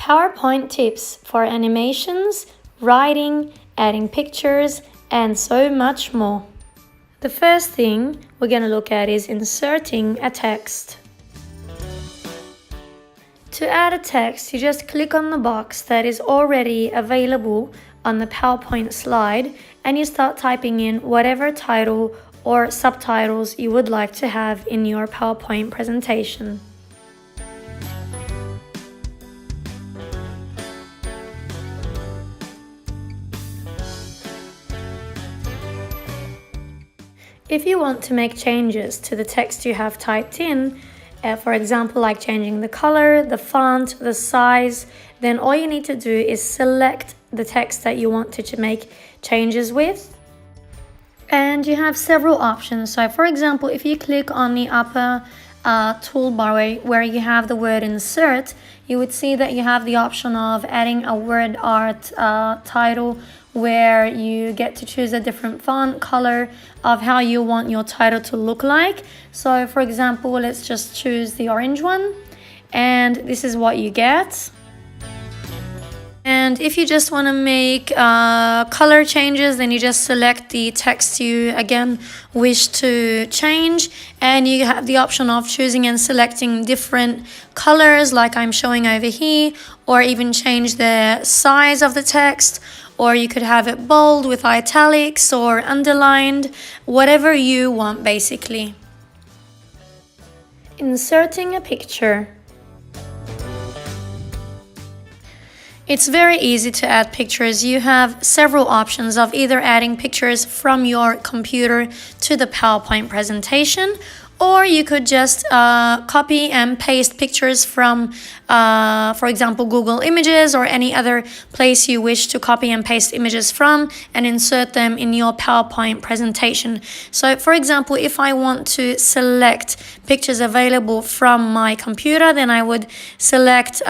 PowerPoint tips for animations, writing, adding pictures, and so much more. The first thing we're going to look at is inserting a text. To add a text, you just click on the box that is already available on the PowerPoint slide and you start typing in whatever title or subtitles you would like to have in your PowerPoint presentation. If you want to make changes to the text you have typed in, for example, like changing the color, the font, the size, then all you need to do is select the text that you want to make changes with. And you have several options. So for example, if you click on the upper toolbar where you have the word insert, you would see that you have the option of adding a word art title where you get to choose a different font color of how you want your title to look like. So for example, let's just choose the orange one, and this is what you get. And if you just want to make color changes, then you just select the text you again wish to change, and you have the option of choosing and selecting different colors like I'm showing over here, or even change the size of the text, or you could have it bold with italics or underlined, whatever you want basically. Inserting a picture. It's very easy to add pictures. You have several options of either adding pictures from your computer to the PowerPoint presentation, or you could just copy and paste pictures from, for example, Google Images or any other place you wish to copy and paste images from and insert them in your PowerPoint presentation. So, for example, if I want to select pictures available from my computer, then I would select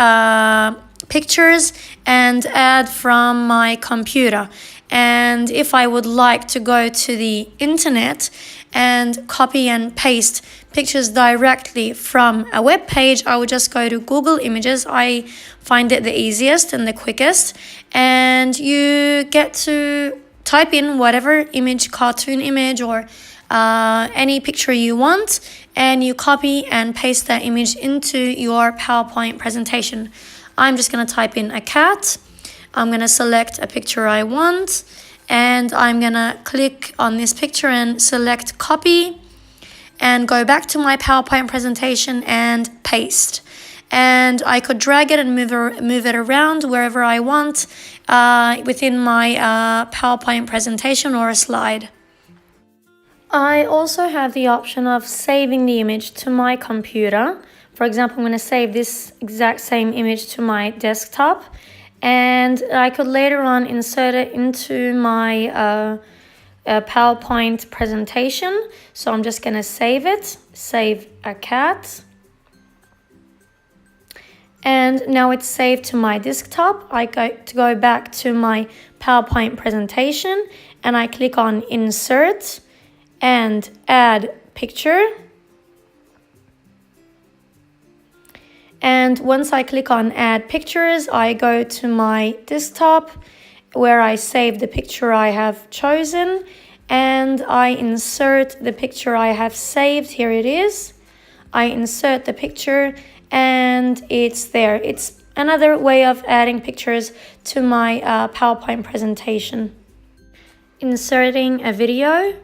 pictures and add from my computer. And if I would like to go to the internet and copy and paste pictures directly from a web page, I would just go to Google Images. I find it the easiest and the quickest, and you get to type in whatever image, cartoon image or any picture you want, and you copy and paste that image into your PowerPoint presentation. I'm just going to type in a cat. I'm going to select a picture I want, and I'm going to click on this picture and select copy and go back to my PowerPoint presentation and paste. And I could drag it and move it around wherever I want within my PowerPoint presentation or a slide. I also have the option of saving the image to my computer. For example, I'm going to save this exact same image to my desktop, and I could later on insert it into my PowerPoint presentation. So I'm just going to save it, save a cat. And now it's saved to my desktop. I go back to my PowerPoint presentation, and I click on Insert and Add Picture. And once I click on Add Pictures, I go to my desktop where I save the picture I have chosen, and I insert the picture I have saved. Here it is. I insert the picture and it's there. It's another way of adding pictures to my PowerPoint presentation. Inserting a video.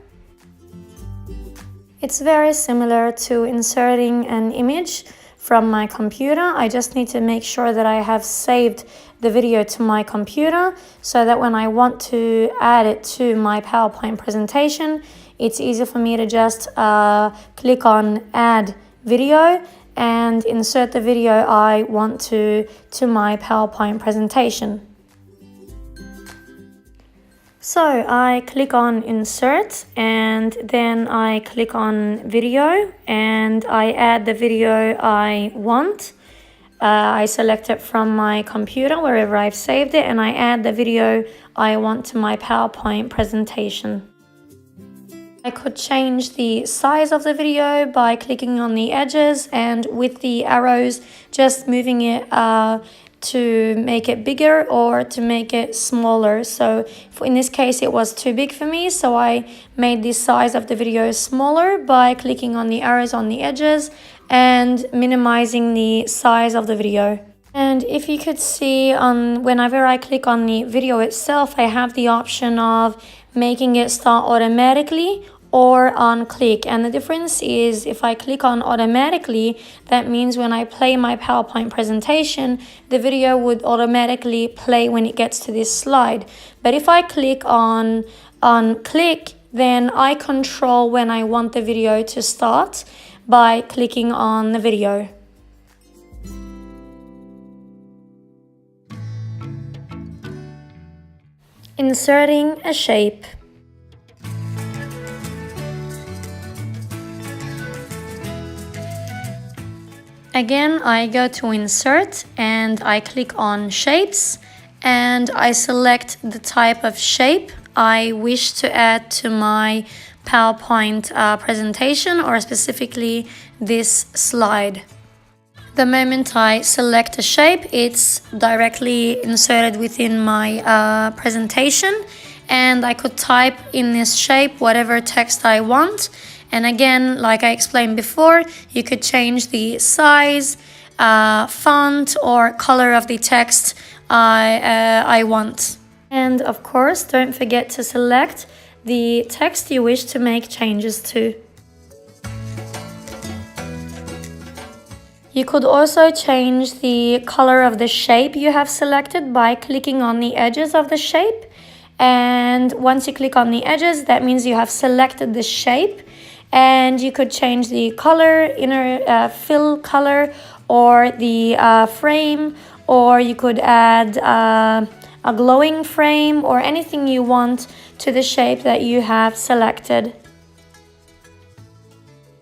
It's very similar to inserting an image from my computer. I just need to make sure that I have saved the video to my computer so that when I want to add it to my PowerPoint presentation, it's easy for me to just click on Add Video and insert the video I want to my PowerPoint presentation. So I click on Insert, and then I click on Video, and I add the video I want. I select it from my computer wherever I've saved it, and I add the video I want to my PowerPoint presentation. I could change the size of the video by clicking on the edges and with the arrows just moving it to make it bigger or to make it smaller. So in this case it was too big for me, so I made the size of the video smaller by clicking on the arrows on the edges and minimizing the size of the video. And if you could see, whenever I click on the video itself, I have the option of making it start automatically or on click. And the difference is, if I click on automatically, that means when I play my PowerPoint presentation, the video would automatically play when it gets to this slide. But if I click on click, then I control when I want the video to start by clicking on the video. Inserting a shape. Again, I go to Insert and I click on Shapes and I select the type of shape I wish to add to my PowerPoint presentation, or specifically this slide. The moment I select a shape, it's directly inserted within my presentation, and I could type in this shape whatever text I want. And again, like I explained before, you could change the size, font, or color of the text I want. And of course, don't forget to select the text you wish to make changes to. You could also change the color of the shape you have selected by clicking on the edges of the shape. And once you click on the edges, that means you have selected the shape. And you could change the color, inner fill color, or the frame, or you could add a glowing frame, or anything you want to the shape that you have selected.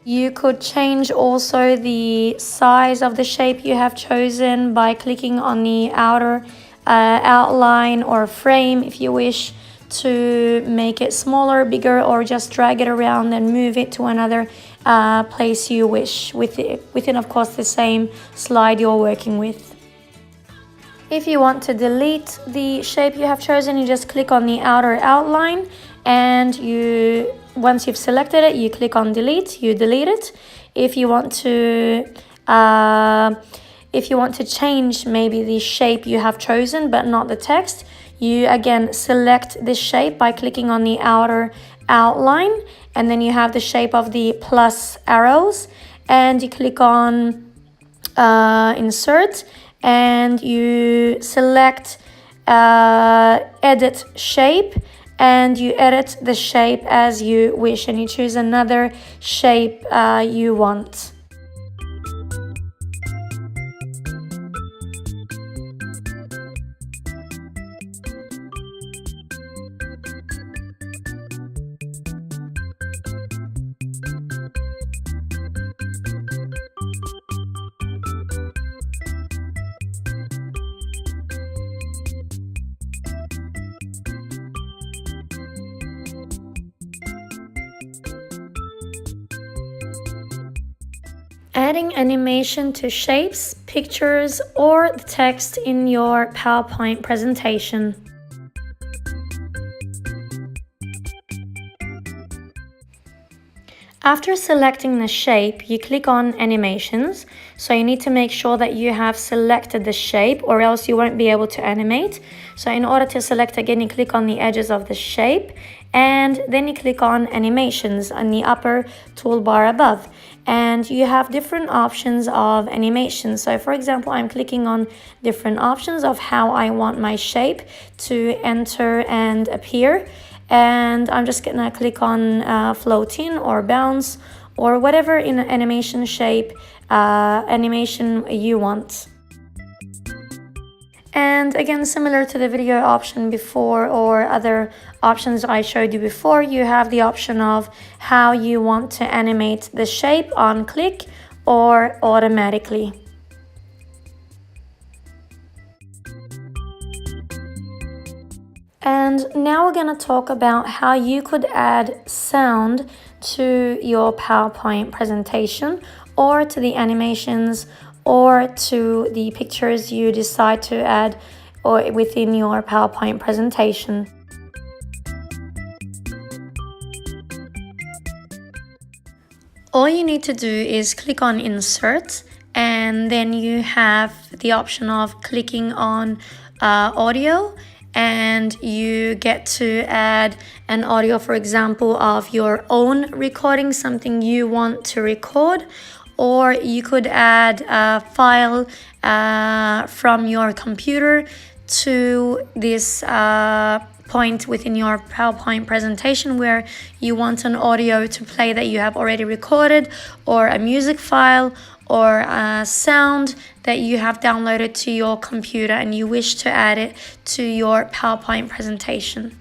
You could change also the size of the shape you have chosen by clicking on the outer outline or frame if you wish to make it smaller, bigger, or just drag it around and move it to another place you wish within, of course, the same slide you're working with. If you want to delete the shape you have chosen, you just click on the outer outline, and once you've selected it, you click on delete, you delete it. If you want to change maybe the shape you have chosen but not the text, you again select this shape by clicking on the outer outline, and then you have the shape of the plus arrows, and you click on insert, and you select edit shape, and you edit the shape as you wish, and you choose another shape you want. Adding animation to shapes, pictures, or the text in your PowerPoint presentation. After selecting the shape, you click on Animations. So you need to make sure that you have selected the shape, or else you won't be able to animate. So in order to select again, you click on the edges of the shape, and then you click on Animations on the upper toolbar above. And you have different options of animation. So for example, I'm clicking on different options of how I want my shape to enter and appear. And I'm just gonna click on float in or bounce, or whatever in animation shape animation you want. And again, similar to the video option before or other options I showed you before, you have the option of how you want to animate the shape on click or automatically. And now we're going to talk about how you could add sound to your PowerPoint presentation, or to the animations, or to the pictures you decide to add or within your PowerPoint presentation. All you need to do is click on Insert, and then you have the option of clicking on audio, and you get to add an audio, for example, of your own recording, something you want to record, or you could add a file from your computer to this point within your PowerPoint presentation where you want an audio to play that you have already recorded, or a music file, or a sound that you have downloaded to your computer and you wish to add it to your PowerPoint presentation.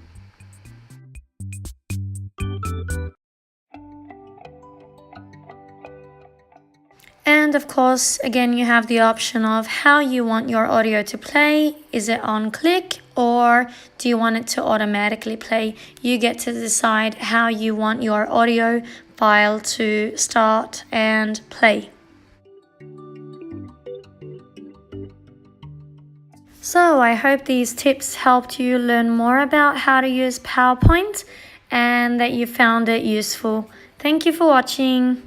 And of course, again, you have the option of how you want your audio to play. Is it on click, or do you want it to automatically play? You get to decide how you want your audio file to start and play. So I hope these tips helped you learn more about how to use PowerPoint and that you found it useful. Thank you for watching.